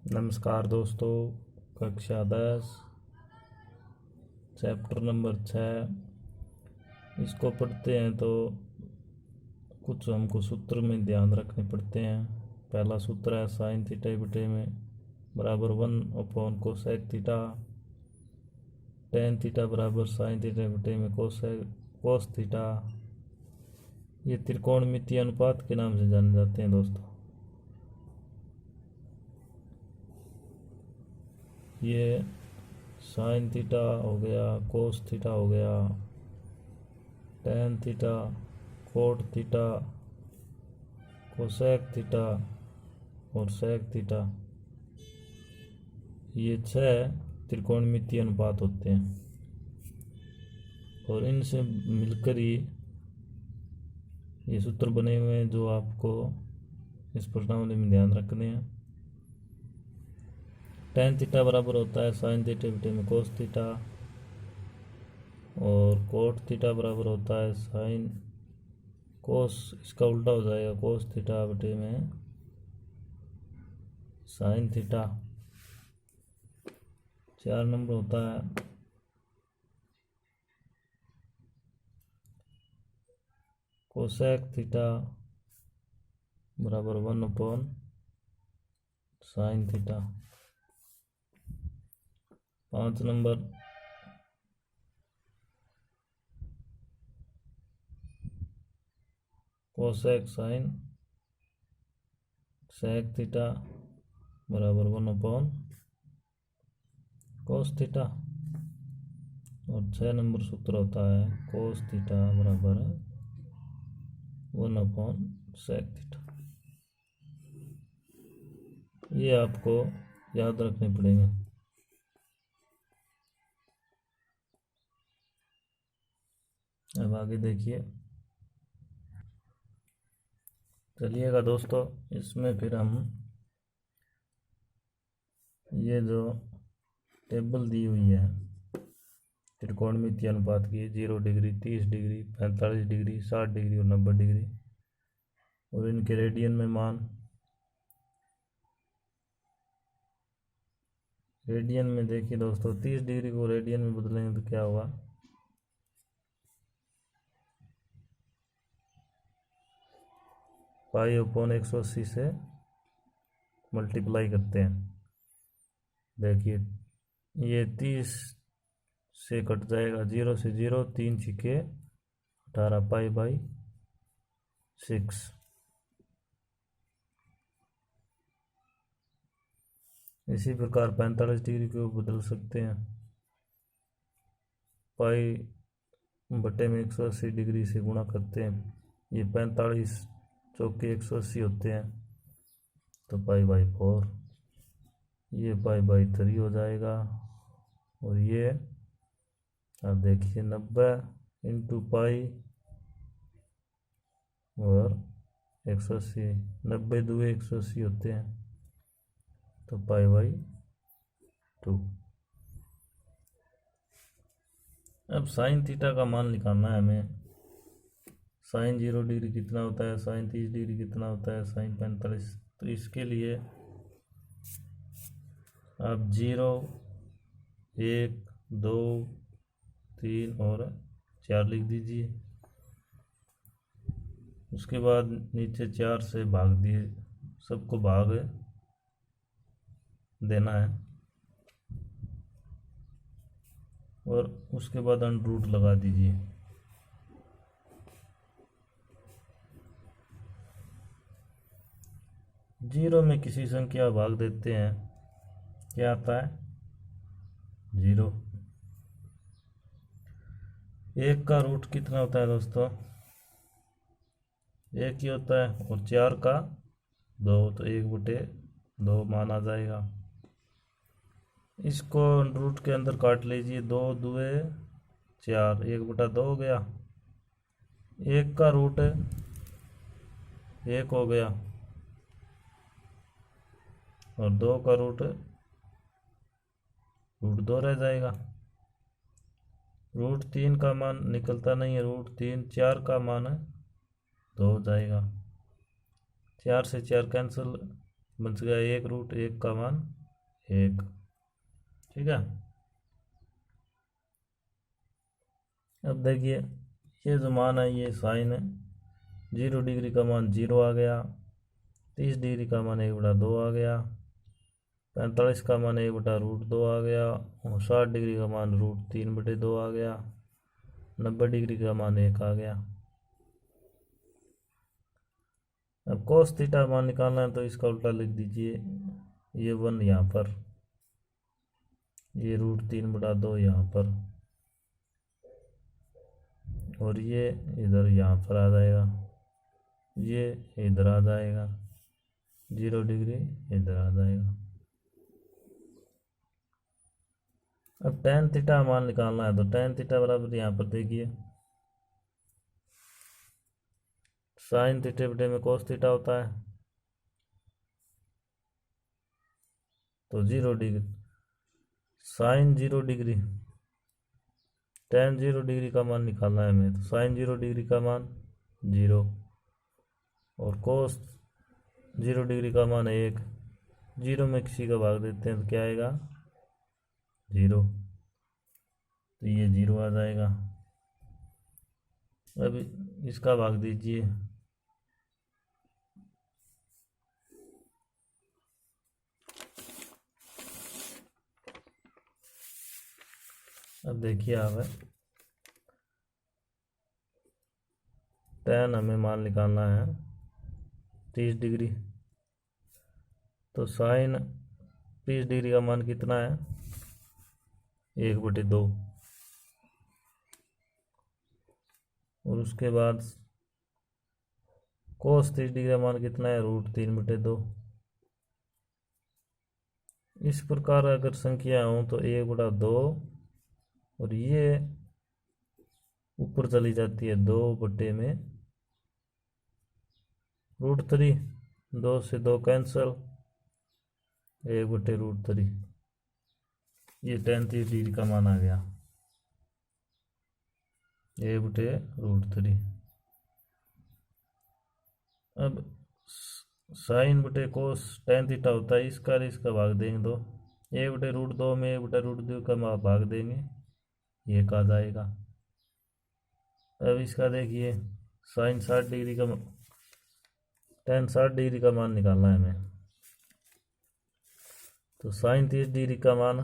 नमस्कार दोस्तों, कक्षा 10 चैप्टर नंबर 6 इसको पढ़ते हैं तो कुछ हमको सूत्र में ध्यान रखने पड़ते हैं। पहला सूत्र है साइन थीटा बटे में बराबर 1 कोसेक थीटा, टेन थीटा बराबर साइन थीटा बटे में कोस थीटा। ये त्रिकोणमितीय अनुपात के नाम से जाने जाते हैं दोस्तों। ये साइन थीटा हो गया, कोस थीटा हो गया, tan theta, cot theta, cosec theta और सेक थीटा। ये 6 त्रिकोणमितीय अनुपात होते हैं और इनसे मिलकर ही ये सूत्र बने हुए हैं जो आपको इस प्रश्नावली में ध्यान रखने हैं। टेन थीटा बराबर होता है साइन थीटा बटे में कोस थीटा और कोट थीटा बराबर होता है साइन कोस, इसका उल्टा हो जाएगा, कोस थीटा बटे में साइन थीटा। 4 नंबर होता है कोसेक थीटा बराबर 1 साइन थीटा। 5 नंबर कोसेक साइन सेक थीटा बराबर 1 कोस थीटा। और 6 नंबर सूत्र होता है कोस थीटा बराबर 1 सेक थीटा। ये आपको याद रखने पड़ेंगे। अब आगे देखिए, चलिएगा दोस्तों, इसमें फिर हम ये जो टेबल दी हुई है त्रिकोणमितीय अनुपात की 0 डिग्री, 30 डिग्री, 45 डिग्री, 60 डिग्री और 90 डिग्री और इनके रेडियन में मान। रेडियन में देखिए दोस्तों, 30 डिग्री को रेडियन में बदलेंगे तो क्या होगा, π/180 से मल्टीप्लाई करते हैं। देखिए ये 30 से कट जाएगा, 0 से 0, 3 छिके 18, π/6। इसी प्रकार 45 डिग्री को बदल सकते हैं, π/180 डिग्री से गुणा करते हैं। ये 45 चौके 180 होते हैं तो π/4, ये π/3 हो जाएगा। और ये अब देखिए 90 इंटू पाई और 180, 90 दुए 180 होते हैं तो π/2। अब साइन थीटा का मान निकालना है हमें। साइन 0 डिग्री कितना होता है, साइन 30 डिग्री कितना होता है, साइन 45। तो इसके लिए आप 0, 1, 2, 3 और 4 लिख दीजिए। उसके बाद नीचे 4 से भाग दिए, सबको भाग देना है और उसके बाद अंडर रूट लगा दीजिए। जीरो में किसी संख्या भाग देते हैं, क्या आता है 0। 1 का रूट कितना होता है दोस्तों, 1 ही होता है और 4 का 2, तो 1/2 मान आ जाएगा। इसको रूट के अंदर काट लीजिए, 2 दुए 4, 1/2 हो गया। 1 का रूट 1 हो गया और 2 का रूट 2 रह जाएगा। √3 का मान निकलता नहीं है, √3, 4 का मान 2 हो जाएगा। 4 से 4 कैंसिल, बच गया 1, √1 का मान 1। ठीक है। अब देखिए ये जो मान है ये साइन है, 0 डिग्री का मान 0 आ गया, 30 डिग्री का मान 1/2 आ गया, 45 का मान 1/√2 आ गया, और 60 डिग्री का मान √3/2 आ गया, 90 डिग्री का मान 1 आ गया। अब कोस थीटा मान निकालना है तो इसका उल्टा लिख दीजिए, ये 1 यहाँ पर, ये √3/2 यहाँ पर, और ये इधर यहाँ पर आ जाएगा, ये इधर आ जाएगा, 0 डिग्री इधर आ जाएगा। अब tan थीटा मान निकालना है तो tan थीटा बराबर यहाँ पर देखिए साइन थीटा बटे में कोस थीटा होता है, तो 0 degree sine 0 degree, tan 0 degree का मान निकालना है हमें, तो साइन 0 डिग्री का मान 0 और कोस 0 डिग्री का मान 1, 0 में किसी का भाग देते हैं तो क्या आएगा 0, तो ये 0 आ जाएगा। अब इसका भाग दीजिए, अब देखिए आप tan हमें मान निकालना है 30 डिग्री, तो साइन 30 डिग्री का मान कितना है 1/2, और उसके बाद कोस 30 डिग्री का मान कितना है √3/2। इस प्रकार अगर संख्या हो तो 1/2, और ये ऊपर चली जाती है 2 में √3, 2 से 2 कैंसल, 1/√3, ये tan 30 डिग्री का मान आ गया 1/√3। अब साइन बटे कोस tan थीटा होता है, इसका भाग देंगे तो 1/√2 में 1/√2 का भाग देंगे, ये का जाएगा। अब इसका देखिए साइन 60 डिग्री का tan 60 डिग्री का मान निकालना है हमें, तो साइन 30 डिग्री का मान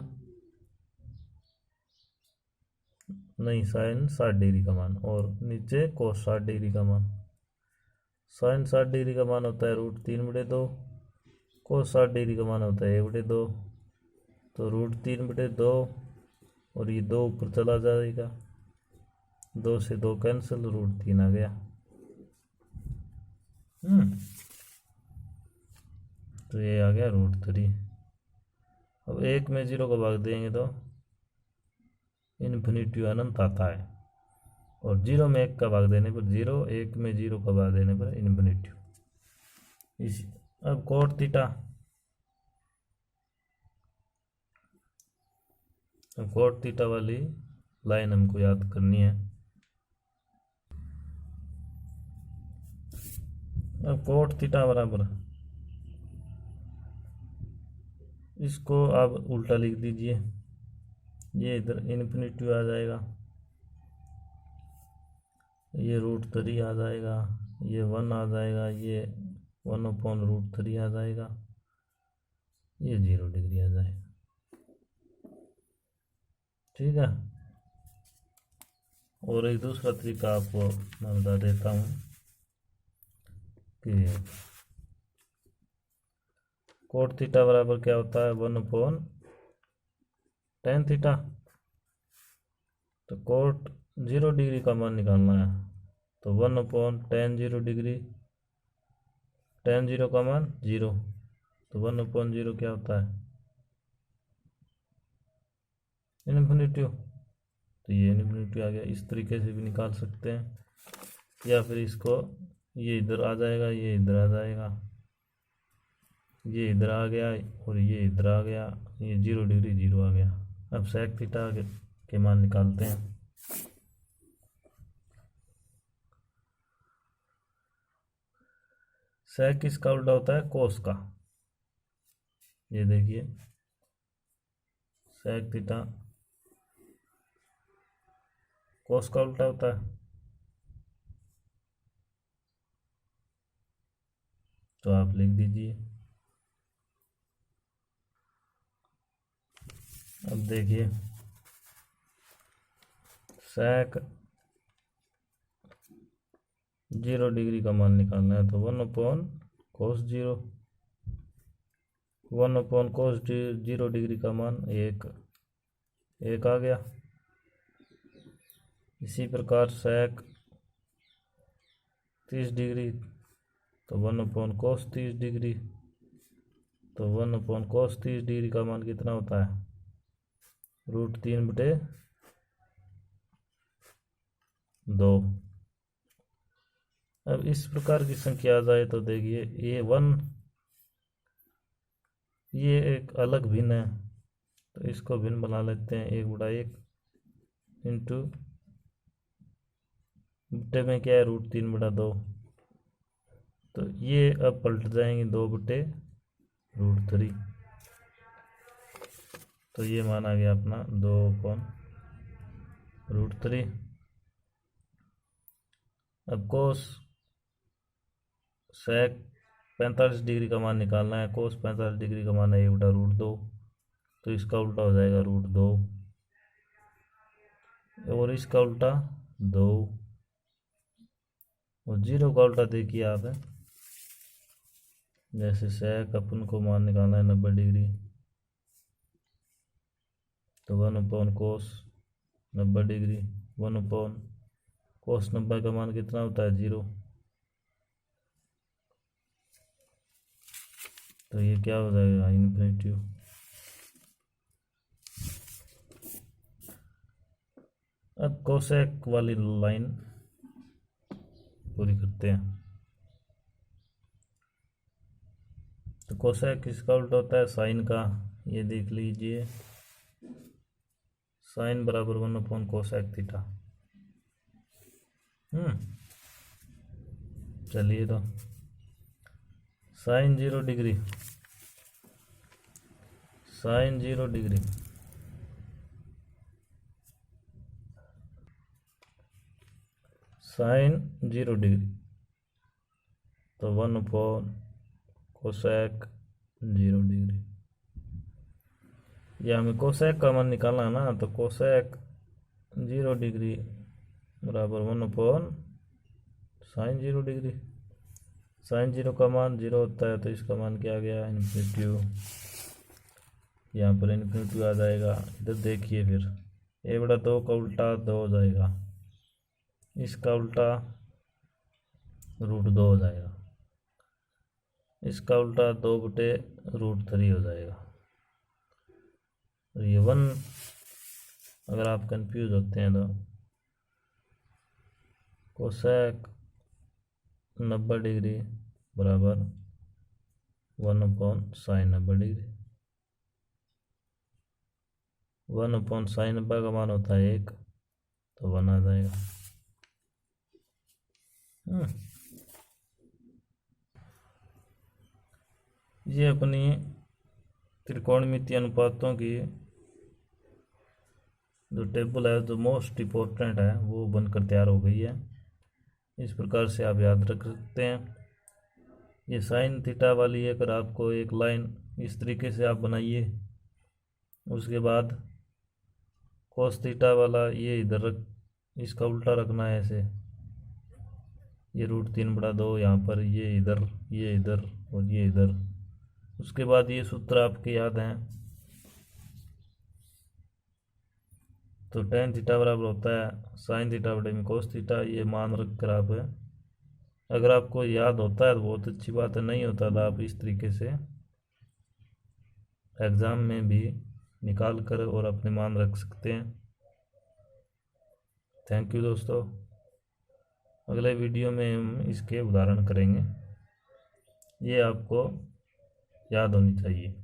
नहीं, साइन 60 डिग्री का मान, और नीचे कोस 60 डिग्री का मान। साइन 60 डिग्री का मान होता है √3/2, कोस 60 डिग्री का मान होता है 1/2, तो √3/2, और ये 2 ऊपर चला जाएगा, 2 से 2 कैंसिल, √3 आ गया। तो ये आ गया √3। अब 1 में 0 का भाग देंगे तो इन्फिनिटी अनंत आता है, और 0 में 1 का भाग देने पर 0, 1 में 0 का भाग देने पर इन्फिनिटी। इस अब कोट थीटा, अब कोट थीटा वाली लाइन हमको याद करनी है। अब कोट थीटा बराबर, इसको आप उल्टा लिख दीजिए, ये इधर इन्फिनिटी आ जाएगा, ये √3 आ जाएगा, ये 1 आ जाएगा, ये 1/√3 आ जाएगा, ये 0 डिग्री आ जाएगा। ठीक है। और एक दूसरा तरीका आपको मैं बता देता हूँ कि कोट थीटा बराबर क्या होता है 1/tan थीटा। तो कोट 0 डिग्री का मान निकालना है, तो 1/tan 0 डिग्री, tan 0 का मान 0, तो 1/0 क्या होता है इन्फिनिटी, तो ये इन्फिनिटी आ गया। इस तरीके से भी निकाल सकते हैं, या फिर इसको ये इधर आ जाएगा, ये इधर आ जाएगा, ये इधर आ गया और ये इधर आ गया, ये 0 डिग्री 0 आ गया। अब sec थीटा के मान निकालते हैं। sec किसका उल्टा होता है कोस का, ये देखिए sec थीटा cos का उल्टा होता है, तो आप लिख दीजिए। अब देखिए sec 0 डिग्री का मान निकालना है, तो 1/cos 0, 1/cos 0 डिग्री का मान 1 आ गया। इसी प्रकार sec 30 डिग्री, तो 1/cos 30 डिग्री, तो 1/cos 30 डिग्री का मान कितना होता है, √3/2। अब इस प्रकार की संख्या आ जाए तो देखिए ये एक अलग भिन्न है, तो इसको भिन्न बना लेते हैं। 1/1 इंटू बटे में क्या है, √3/2, तो ये अब पलट जाएंगे 2/√3, तो ये माना गया अपना 2/√3। अब कोस sec 45 डिग्री का मान निकालना है, कोस 45 डिग्री का मान है 1/√2, तो इसका उल्टा हो जाएगा √2, और इसका उल्टा 2, और 0 का उल्टा देखिए आप, जैसे sec अपन को मान निकालना है 90 डिग्री, तो 1/cos 90 डिग्री, 1/cos 90 का मान कितना होता है, 0, तो ये क्या हो जाएगा, इन्फिनिटी। अब कोसेक वाली लाइन पूरी करते हैं, तो कोसेक किसका उल्टा होता है, साइन का। ये देख लीजिए, साइन बराबर 1/cosec थीटा। चलिए, तो sine 0 degree, sine 0 degree, sine 0 degree, तो 1/cosec 0 डिग्री। या हमें कोसेक का मान निकालना है ना, तो कोसेक 0 डिग्री बराबर 1/sin 0 डिग्री। साइन 0 का मान 0 होता है, तो इसका मान क्या आ गया, इन्फिनिटी। यहाँ पर इन्फिनिटी आ जाएगा। इधर देखिए फिर 1/2 का उल्टा 2 हो जाएगा, इसका उल्टा √2 हो जाएगा, इसका उल्टा 2/√3 हो जाएगा। और ये 1, अगर आप कंफ्यूज होते हैं तो कोसेक 90 डिग्री बराबर 1/sin 90 डिग्री। 1/sin 90 का मान होता है 1, तो 1 आ जाएगा। ये अपनी त्रिकोणमितीय अनुपातों की जो टेबल है, जो मोस्ट इम्पोर्टेंट है, वो बनकर तैयार हो गई है। इस प्रकार से आप याद रख सकते हैं। ये साइन थीटा वाली अगर आपको एक लाइन इस तरीके से आप बनाइए, उसके बाद कोस थीटा वाला ये इधर रख, इसका उल्टा रखना है ऐसे, ये √3/2 यहाँ पर, ये इधर और ये इधर। उसके बाद ये सूत्र आपके याद हैं, तो tan थीटा बराबर होता है sin थीटा बटे में cos थीटा। ये मान रख कर आप, अगर आपको याद होता है तो बहुत अच्छी बात है, नहीं होता तो आप इस तरीके से एग्ज़ाम में भी निकाल कर और अपने मान रख सकते हैं। थैंक यू दोस्तों। अगले वीडियो में हम इसके उदाहरण करेंगे, ये आपको याद होनी चाहिए।